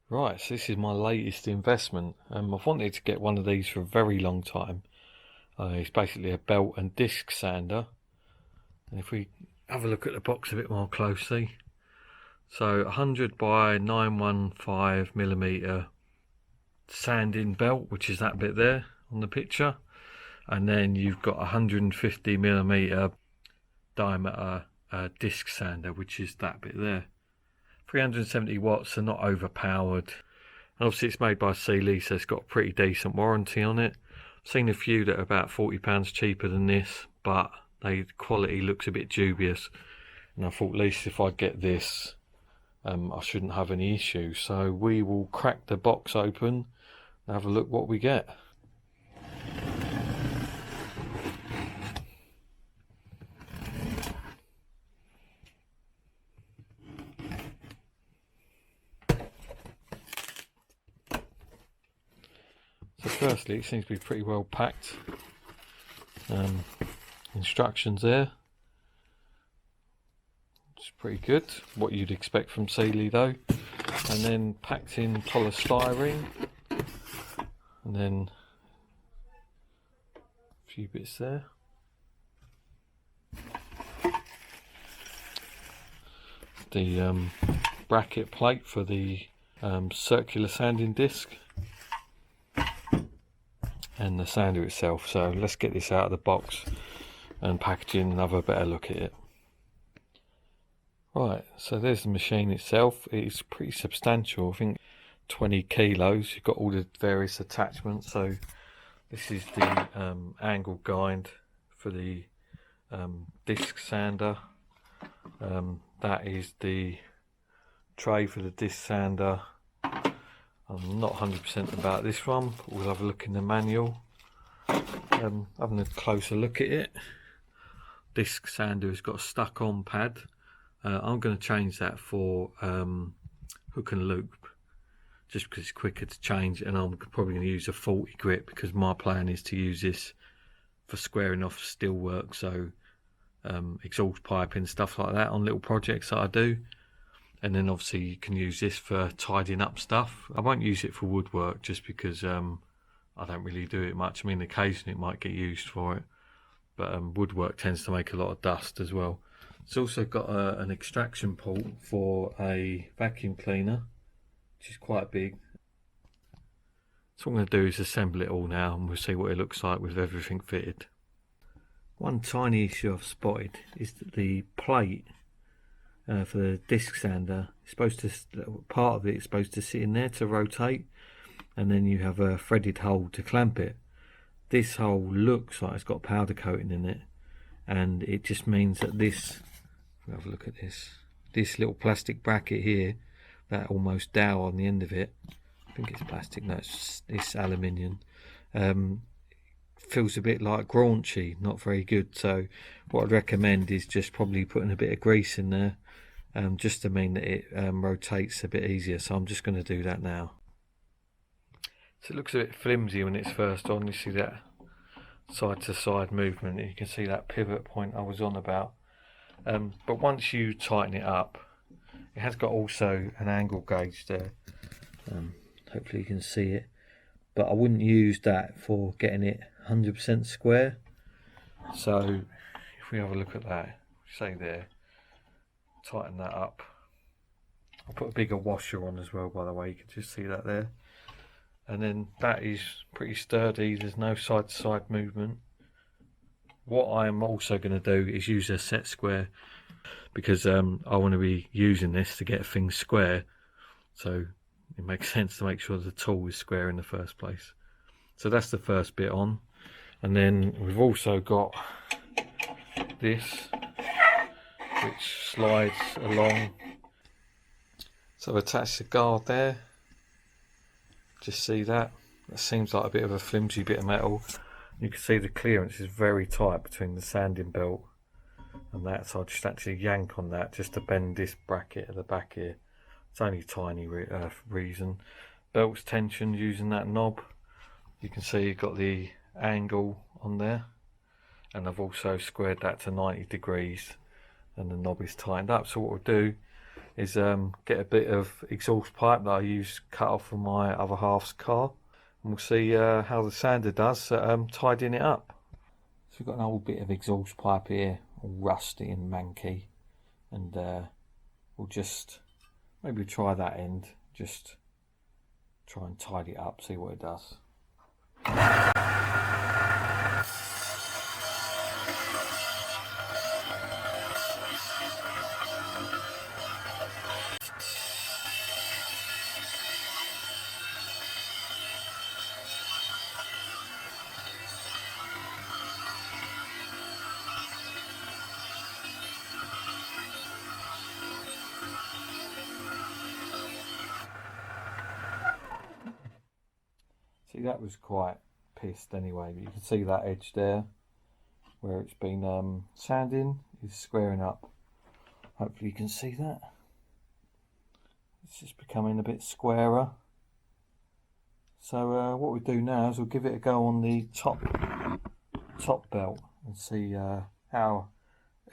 Right, so this is my latest investment. I've wanted to get one of these for a very long time. It's basically a belt and disc sander. And if we have a look at the box a bit more closely, so 100 by 915 millimeter sanding belt, which is that bit there on the picture, and then you've got 150 millimeter diameter disc sander, which is that bit there. 370 watts, are not overpowered. Obviously it's made by Sealey, so it's got a pretty decent warranty on it. I've seen a few that are about £40 cheaper than this, but the quality looks a bit dubious. And I thought at least if I get this, I shouldn't have any issues. So we will crack the box open and have a look what we get. So firstly, it seems to be pretty well packed. Instructions there. It's pretty good, what you'd expect from Sealey though. And then packed in polystyrene. And then a few bits there. The bracket plate for the circular sanding disc. And the sander itself. So let's get this out of the box and package in and have a better look at it. Right, so there's the machine itself. It's pretty substantial, I think 20 kilos. You've got all the various attachments. So this is the angle guide for the disc sander. That is the tray for the disc sander. I'm not 100% about this one, but we'll have a look in the manual. Having a closer look at it. Disc sander has got a stuck on pad. I'm going to change that for hook and loop, just because it's quicker to change, and I'm probably going to use a 40 grit because my plan is to use this for squaring off steel work, so exhaust piping, stuff like that on little projects that I do. And then obviously you can use this for tidying up stuff. I won't use it for woodwork just because I don't really do it much. I mean, occasionally it might get used for it, but woodwork tends to make a lot of dust as well. It's also got an extraction port for a vacuum cleaner, which is quite big. So what I'm going to do is assemble it all now and we'll see what it looks like with everything fitted. One tiny issue I've spotted is that the plate for the disc sander is supposed to, part of it is supposed to sit in there to rotate, and then you have a threaded hole to clamp it. This hole looks like it's got powder coating in it, and it just means that this, if we have a look at this little plastic bracket here, that almost dowel on the end of it, I think it's plastic, no, it's aluminium, feels a bit like graunchy, not very good. So what I'd recommend is just probably putting a bit of grease in there, just to mean that it rotates a bit easier. So I'm just going to do that now. So it looks a bit flimsy when it's first on. You see that side to side movement, you can see that pivot point I was on about. But once you tighten it up, it has got also an angle gauge there. Hopefully you can see it, but I wouldn't use that for getting it 100% square. So if we have a look at that, say there, tighten that up. I'll put a bigger washer on as well, by the way, you can just see that there. And then that is pretty sturdy, there's no side to side movement. What I'm also going to do is use a set square, because I want to be using this to get things square, so it makes sense to make sure the tool is square in the first place. So that's the first bit on, and then we've also got this which slides along. So I've attached the guard there, just see that, that seems like a bit of a flimsy bit of metal. You can see the clearance is very tight between the sanding belt and that, so I'll just actually yank on that just to bend this bracket at the back here. It's only a tiny reason. Belt's tensioned using that knob. You can see you've got the angle on there, and I've also squared that to 90 degrees and the knob is tightened up. So what we'll do is get a bit of exhaust pipe that I use cut off from my other half's car, and we'll see how the sander does at tidying it up. So we've got an old bit of exhaust pipe here, all rusty and manky, and we'll just maybe try that end, just try and tidy it up, see what it does. See, that was quite pissed anyway, but you can see that edge there where it's been sanding is squaring up. Hopefully you can see that. It's just becoming a bit squarer. So what we do now is we'll give it a go on the top belt and see how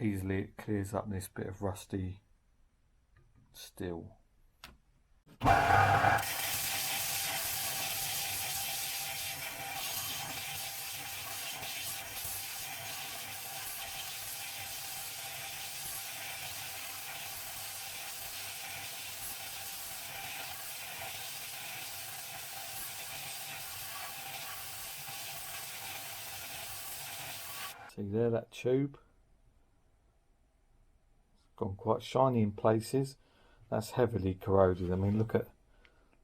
easily it clears up this bit of rusty steel. See there, that tube? It's gone quite shiny in places. That's heavily corroded. I mean, look at,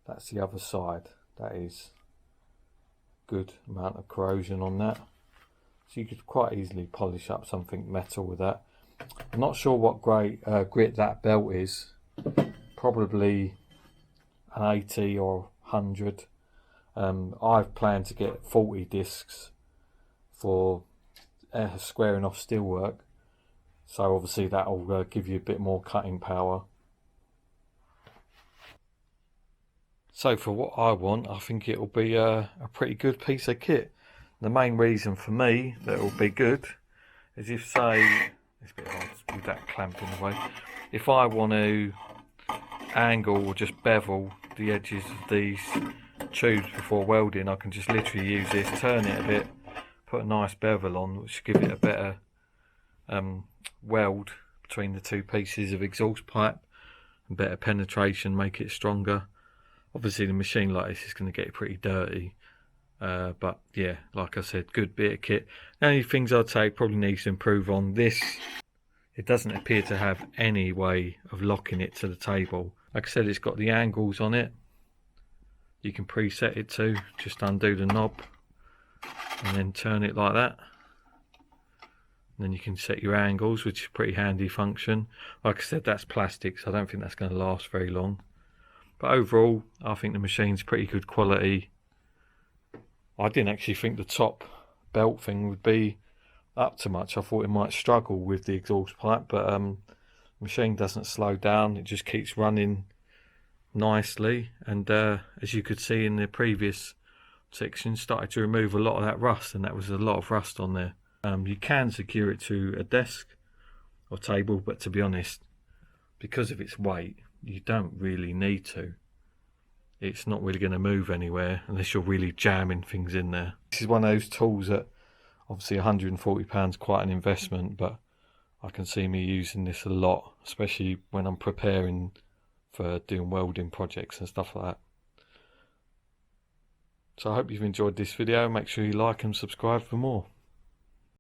that's the other side. That is good amount of corrosion on that. So you could quite easily polish up something metal with that. I'm not sure what grit that belt is. Probably an 80 or 100. I've planned to get 40 discs for squaring off steelwork, so obviously that'll give you a bit more cutting power. So for what I want, I think it'll be a pretty good piece of kit. The main reason for me that it'll be good is if, say, it's a bit hard with that clamp in the way, if I want to angle or just bevel the edges of these tubes before welding, I can just literally use this, turn it a bit, put a nice bevel on, which will give it a better weld between the two pieces of exhaust pipe, and better penetration, make it stronger. Obviously the machine like this is going to get pretty dirty, but yeah, like I said, good bit of kit. The only things I'd say probably needs to improve on this, it doesn't appear to have any way of locking it to the table. Like I said, it's got the angles on it, you can preset it to, just undo the knob and then turn it like that, and then you can set your angles, which is a pretty handy function. Like I said, that's plastic, so I don't think that's going to last very long, but overall I think the machine's pretty good quality. I didn't actually think the top belt thing would be up to much. I thought it might struggle with the exhaust pipe, but the machine doesn't slow down, it just keeps running nicely. And as you could see in the previous section, started to remove a lot of that rust, and that was a lot of rust on there. You can secure it to a desk or table, but to be honest, because of its weight, you don't really need to. It's not really going to move anywhere unless you're really jamming things in there. This is one of those tools that obviously £140 quite an investment, but I can see me using this a lot, especially when I'm preparing for doing welding projects and stuff like that. So I hope you've enjoyed this video. Make sure you like and subscribe for more.